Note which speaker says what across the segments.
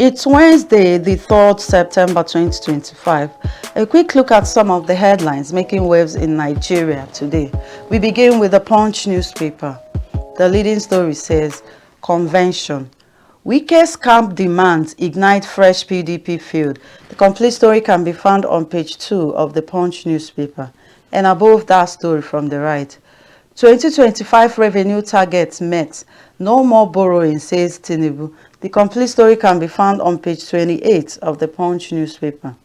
Speaker 1: It's Wednesday, the 3rd September 2025. A quick look at some of the headlines making waves in Nigeria today. We begin with the Punch newspaper. The leading story says, Convention. Wike's camp demands ignite fresh PDP field. The complete story can be found on page 2 of the Punch newspaper. And above that story from the right, 2025 revenue targets met. No more borrowing, says Tinubu. The complete story can be found on page 28 of the Punch newspaper.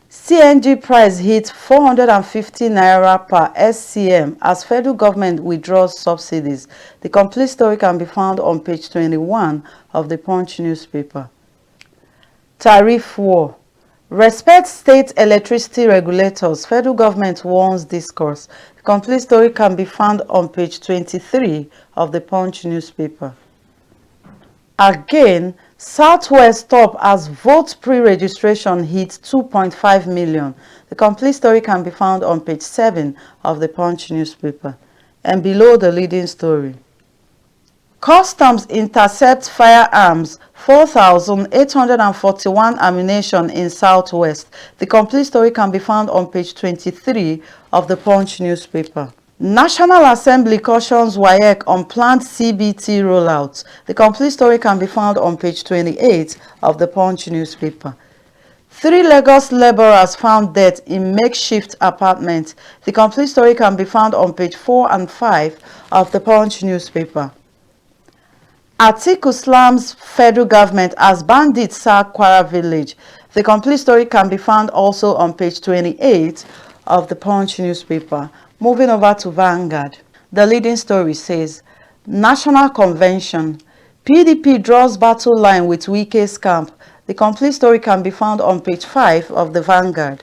Speaker 1: CNG price hit 450 naira per SCM as federal government withdraws subsidies. The complete story can be found on page 21 of the Punch newspaper. Tariff war. Respect state electricity regulators. Federal government warns discourse. The complete story can be found on page 23 of the Punch newspaper. Again, Southwest top as vote pre-registration hits 2.5 million. The complete story can be found on page 7 of the Punch newspaper. And below the leading story. Customs intercept firearms, 4,841 ammunition in Southwest. The complete story can be found on page 23 of the Punch newspaper. National Assembly cautions WAEC on planned CBT rollouts. The complete story can be found on page 28 of the Punch newspaper. 3 Lagos laborers found dead in makeshift apartment. The complete story can be found on page 4 and 5 of the Punch newspaper. Atiku slams federal government as bandits sack Kwara village. The complete story can be found also on page 28 of the Punch newspaper. Moving over to Vanguard. The leading story says, National Convention. PDP draws battle line with Wike's camp. The complete story can be found on page 5 of the Vanguard.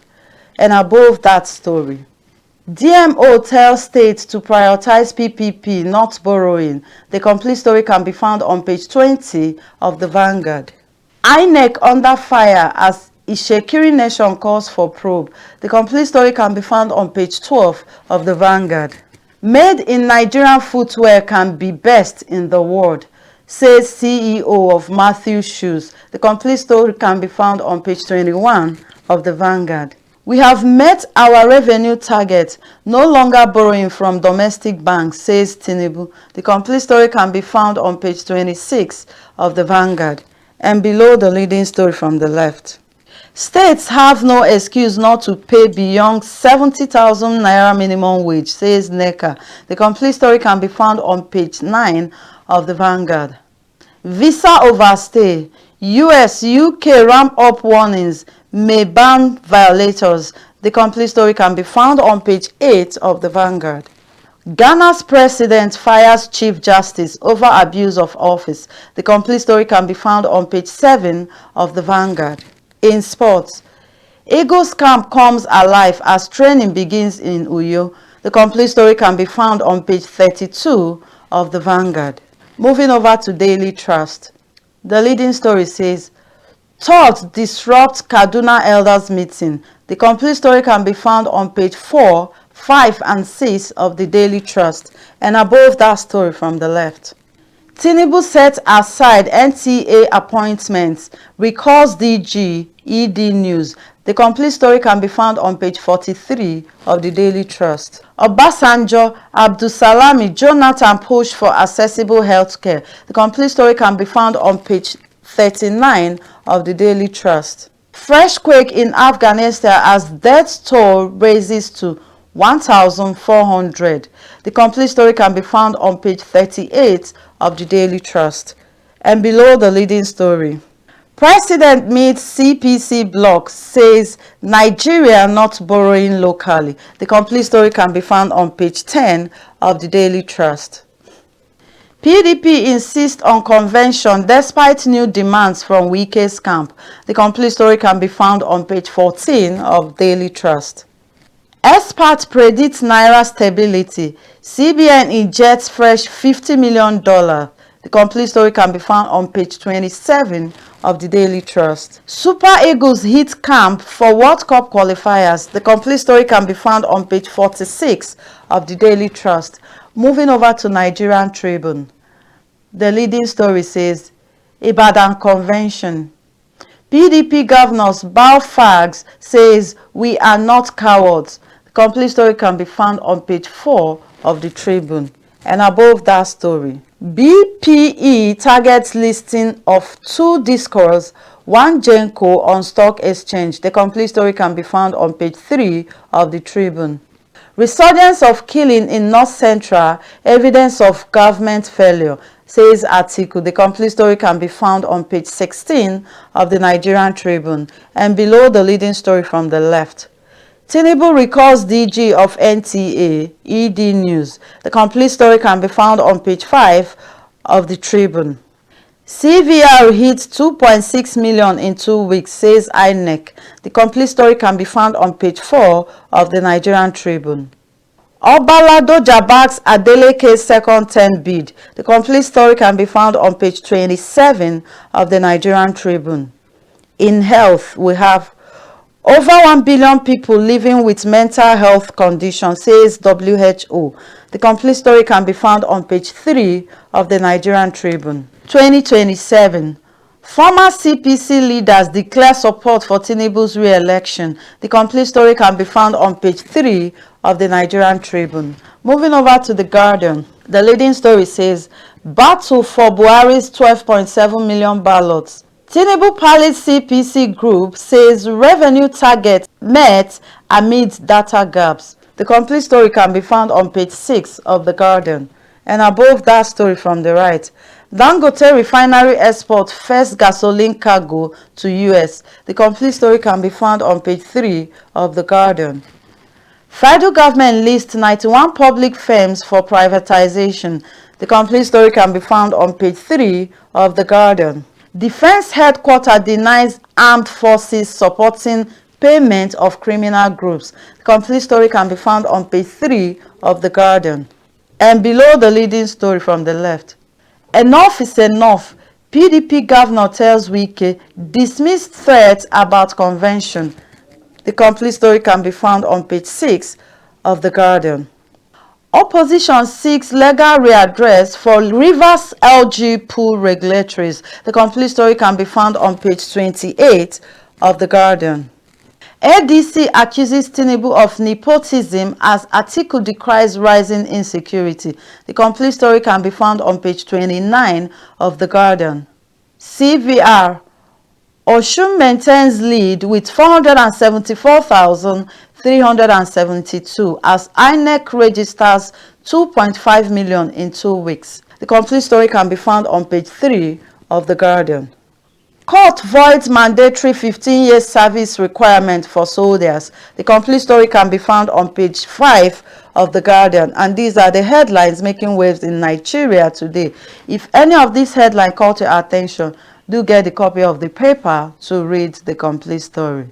Speaker 1: And above that story, DMO tells states to prioritize PPP, not borrowing. The complete story can be found on page 20 of the Vanguard. INEC under fire as Ishekiri Nation calls for probe. The complete story can be found on page 12 of the Vanguard. Made in Nigerian footwear can be best in the world, says CEO of Matthew Shoes. The complete story can be found on page 21 of the Vanguard. We have met our revenue target, no longer borrowing from domestic banks, says Tinubu. The complete story can be found on page 26 of the Vanguard. And below the leading story from the left. States have no excuse not to pay beyond 70,000 naira minimum wage, says NECA. The complete story can be found on page 9 of the Vanguard. Visa overstay. US, UK ramp up warnings, may ban violators. The complete story can be found on page 8 of the Vanguard. Ghana's president fires Chief Justice over abuse of office. The complete story can be found on page 7 of the Vanguard. In sports, Eagles camp comes alive as training begins in Uyo. The complete story can be found on page 32 of the Vanguard. Moving over to Daily Trust. The leading story says, Thoughts disrupt Kaduna elders meeting. The complete story can be found on page 4, 5 and 6 of the Daily Trust. And above that story from the left. Tinubu set aside NTA appointments, recalls DG, ED News. The complete story can be found on page 43 of the Daily Trust. Obasanjo, Abdulsalami, Jonathan push for accessible healthcare. The complete story can be found on page 39 of the Daily Trust. Fresh quake in Afghanistan as death toll raises to 1,400. The complete story can be found on page 38 of the Daily Trust. And below the leading story. President meets CPC bloc, says Nigeria not borrowing locally. The complete story can be found on page 10 of the Daily Trust. PDP insists on convention despite new demands from Wike's camp. The complete story can be found on page 14 of Daily Trust. Experts predict Naira stability. CBN injects fresh $50 million. The complete story can be found on page 27 of the Daily Trust. Super Eagles hit camp for World Cup qualifiers. The complete story can be found on page 46 of the Daily Trust. Moving over to Nigerian Tribune. The leading story says, Ibadan Convention. PDP governors bow fags, says we are not cowards. The complete story can be found on page 4 of the Tribune. And above that story, BPE targets listing of 2 Discos, 1 Genco on stock exchange. The complete story can be found on page 3 of the Tribune. Resurgence of killing in North Central, evidence of government failure, says article. The complete story can be found on page 16 of the Nigerian Tribune and below the leading story from the left. Tinubu recalls DG of NTA, ED News. The complete story can be found on page 5 of the Tribune. CVR hits 2.6 million in 2 weeks, says INEC. The complete story can be found on page 4 of the Nigerian Tribune. Obaladoja backs Adeleke's second term bid. The complete story can be found on page 27 of the Nigerian Tribune. In health, we have over 1 billion people living with mental health conditions, says WHO. The complete story can be found on page 3 of the Nigerian Tribune. 2027. Former CPC leaders declare support for Tinubu's re-election. The complete story can be found on page 3 of the Nigerian Tribune. Moving over to The Guardian. The leading story says, battle for Buhari's 12.7 million ballots. Tinubu Palace CPC group says revenue target met amid data gaps. The complete story can be found on page 6 of The Guardian. And above that story from the right, Dangote refinery export first gasoline cargo to US. The complete story can be found on page 3 of The Guardian. Federal government lists 91 public firms for privatization. The complete story can be found on page 3 of The Guardian. Defense headquarters denies armed forces supporting payment of criminal groups. The complete story can be found on page 3 of The Guardian. And below the leading story from the left, enough is enough. PDP governor tells Wike dismissed threats about convention. The complete story can be found on page 6 of The Guardian. Opposition seeks legal readdress for Rivers LG pool regulatories. The complete story can be found on page 28 of The Guardian. ADC accuses Tinubu of nepotism as Atiku decries rising insecurity. The complete story can be found on page 29 of The Guardian. CVR. Osun maintains lead with 474,372 as INEC registers 2.5 million in 2 weeks. The complete story can be found on page 3 of The Guardian. Court voids mandatory 15-year service requirement for soldiers. The complete story can be found on page 5 of The Guardian. And these are the headlines making waves in Nigeria today. If any of these headlines caught your attention, do get a copy of the paper to read the complete story.